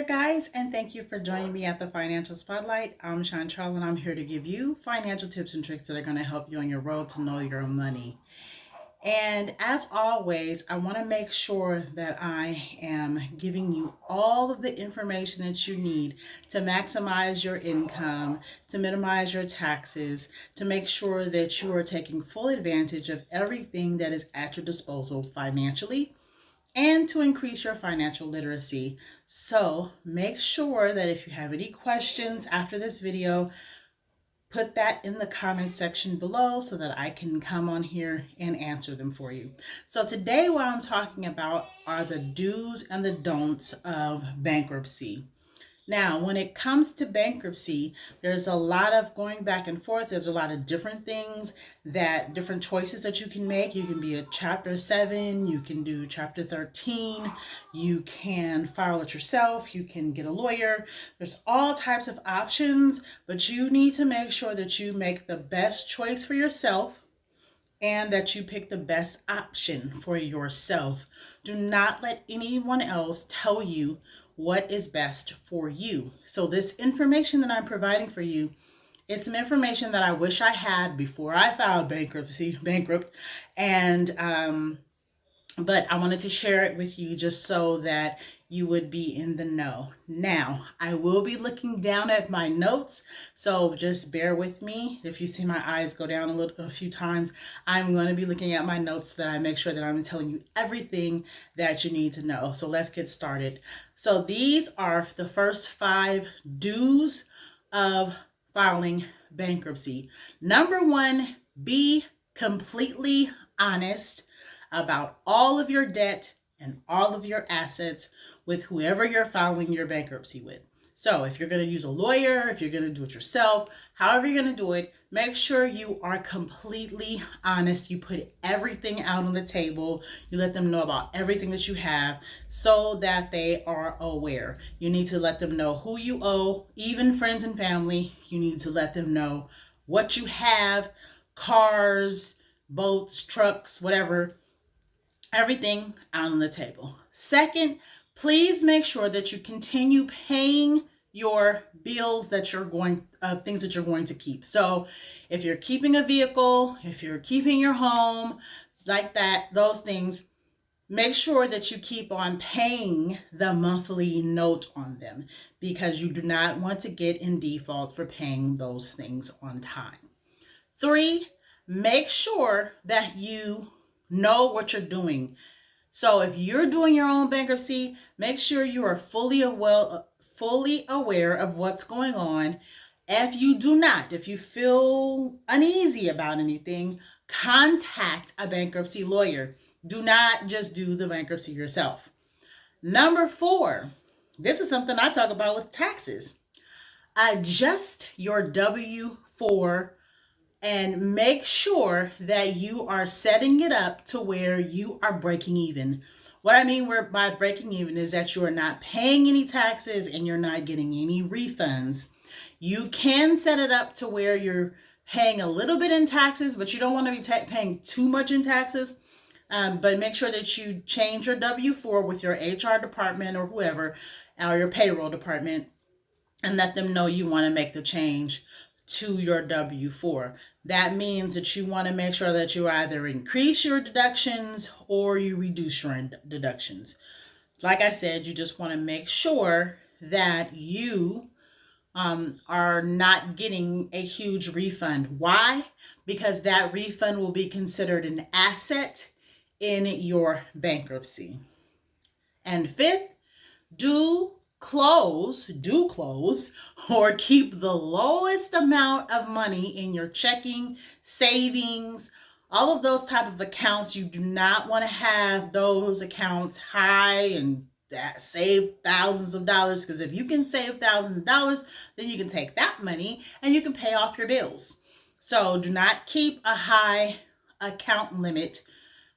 there, guys, and thank you for joining me at the Financial Spotlight. I'm Chantal, and I'm here to give you financial tips and tricks that are going to help you on your road to know your money. And as always, I want to make sure that I am giving you all of the information that you need to maximize your income, to minimize your taxes, to make sure that you are taking full advantage of everything that is at your disposal financially, and to increase your financial literacy. So make sure that if you have any questions after this video, put that in the comment section below so that I can come on here and answer them for you. So today what I'm talking about are the do's and the don'ts of bankruptcy. Now, when it comes to bankruptcy, there's a lot of going back and forth. There's a lot of different things different choices that you can make. You can be a Chapter 7, you can do Chapter 13, you can file it yourself, you can get a lawyer. There's all types of options, but you need to make sure that you make the best choice for yourself and that you pick the best option for yourself. Do not let anyone else tell you what is best for you. So this information that I'm providing for you is some information that I wish I had before I filed bankrupt, and but I wanted to share it with you just so that you would be in the know. Now, I will be looking down at my notes, so just bear with me. If you see my eyes go down a few times, I'm going to be looking at my notes so that I make sure that I'm telling you everything that you need to know. So let's get started. So these are the first 5 do's of filing bankruptcy. Number 1, be completely honest about all of your debt and all of your assets with whoever you're filing your bankruptcy with. So if you're going to use a lawyer, if you're going to do it yourself, however you're going to do it, make sure you are completely honest. You put everything out on the table. You let them know about everything that you have so that they are aware. You need to let them know who you owe, even friends and family. You need to let them know what you have, cars, boats, trucks, whatever. Everything out on the table. Second, please make sure that you continue paying your bills that you're things that you're going to keep. So if you're keeping a vehicle, if you're keeping your home, like that, those things, make sure that you keep on paying the monthly note on them because you do not want to get in default for paying those things on time. 3, make sure that you know what you're doing. So if you're doing your own bankruptcy, make sure you are fully aware of what's going on. If you feel uneasy about anything, contact a bankruptcy lawyer. Do not just do the bankruptcy yourself. Number 4, this is something I talk about with taxes. Adjust your W-4 and make sure that you are setting it up to where you are breaking even. What I mean by breaking even is that you are not paying any taxes and you're not getting any refunds. You can set it up to where you're paying a little bit in taxes, but you don't want to be paying too much in taxes. But make sure that you change your W-4 with your HR department or whoever, or your payroll department, and let them know you want to make the change to your W-4. That means that you want to make sure that you either increase your deductions or you reduce your deductions. Like I said, you just want to make sure that you are not getting a huge refund. Why? Because that refund will be considered an asset in your bankruptcy. And 5th, do close or keep the lowest amount of money in your checking, savings, all of those type of accounts. You do not want to have those accounts high and save thousands of dollars, because if you can save thousands of dollars, then you can take that money and you can pay off your bills. So do not keep a high account limit,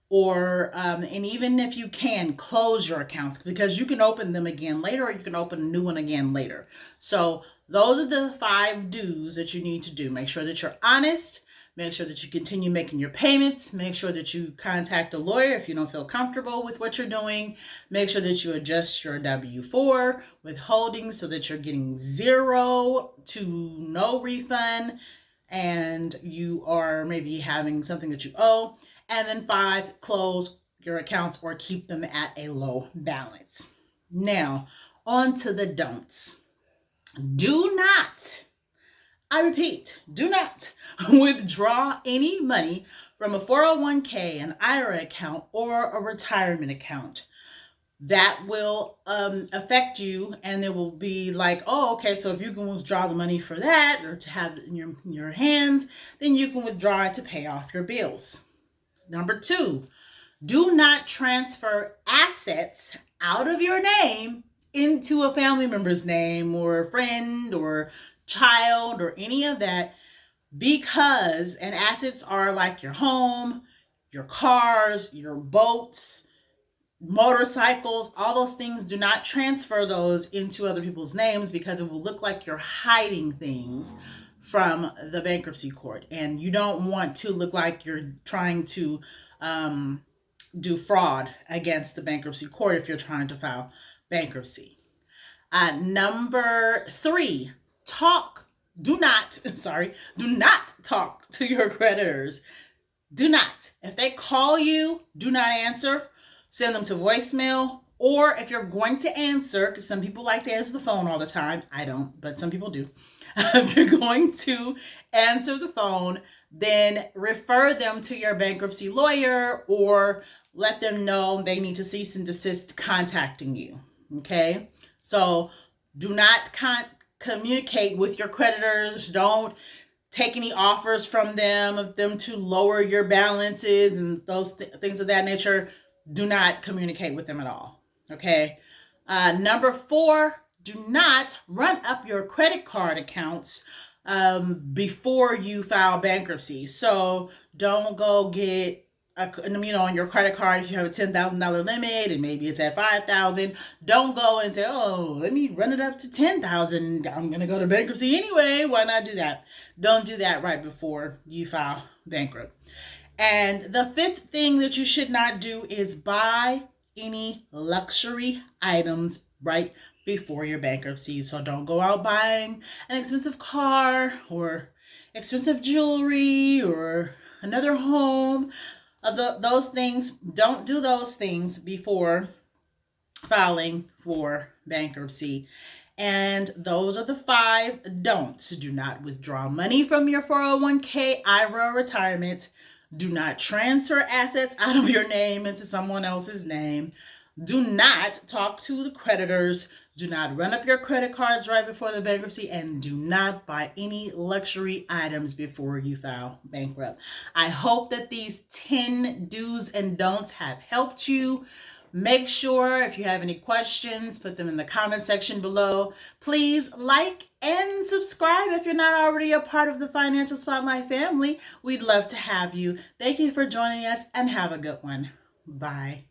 or and even if you can, close your accounts, because you can open them again later, or you can open a new one again later. So those are the 5 do's that you need to do. Make sure that you're honest. Make sure that you continue making your payments. Make sure that you contact a lawyer if you don't feel comfortable with what you're doing. Make sure that you adjust your W-4 withholding so that you're getting 0 to no refund and you are maybe having something that you owe. And then 5, close your accounts or keep them at a low balance. Now, on to the don'ts. Do not, I repeat, do not withdraw any money from a 401k, an IRA account, or a retirement account. That will affect you, and it will be like, oh, okay, so if you can withdraw the money for that or to have it in your hands, then you can withdraw it to pay off your bills. Number 2, do not transfer assets out of your name into a family member's name or a friend or child or any of that, because, and assets are like your home, your cars, your boats, motorcycles, all those things. Do not transfer those into other people's names because it will look like you're hiding things from the bankruptcy court, and you don't want to look like you're trying to do fraud against the bankruptcy court if you're trying to file bankruptcy. Number 3, do not talk to your creditors. Do not. If they call you, do not answer. Send them to voicemail. Or if you're going to answer, because some people like to answer the phone all the time. I don't, but some people do. If you're going to answer the phone, then refer them to your bankruptcy lawyer or let them know they need to cease and desist contacting you. Okay? So do not communicate with your creditors. Don't take any offers from them of them to lower your balances and those things of that nature. Do not communicate with them at all. Okay? Number 4, do not run up your credit card accounts before you file bankruptcy. So don't go get on your credit card, if you have a $10,000 limit and maybe it's at $5,000, don't go and say, oh, let me run it up to $10,000. I'm going to go to bankruptcy anyway. Why not do that? Don't do that right before you file bankrupt. And the 5th thing that you should not do is buy any luxury items right before your bankruptcy. So don't go out buying an expensive car or expensive jewelry or another home. Those things, don't do those things before filing for bankruptcy. And those are the 5 don'ts. Do not withdraw money from your 401k, IRA, retirement. Do not transfer assets out of your name into someone else's name. Do not talk to the creditors. Do not run up your credit cards right before the bankruptcy, and do not buy any luxury items before you file bankrupt. I hope that these 10 do's and don'ts have helped you. Make sure if you have any questions, put them in the comment section below. Please like and subscribe if you're not already a part of the Financial Spotlight family. We'd love to have you. Thank you for joining us and have a good one. Bye.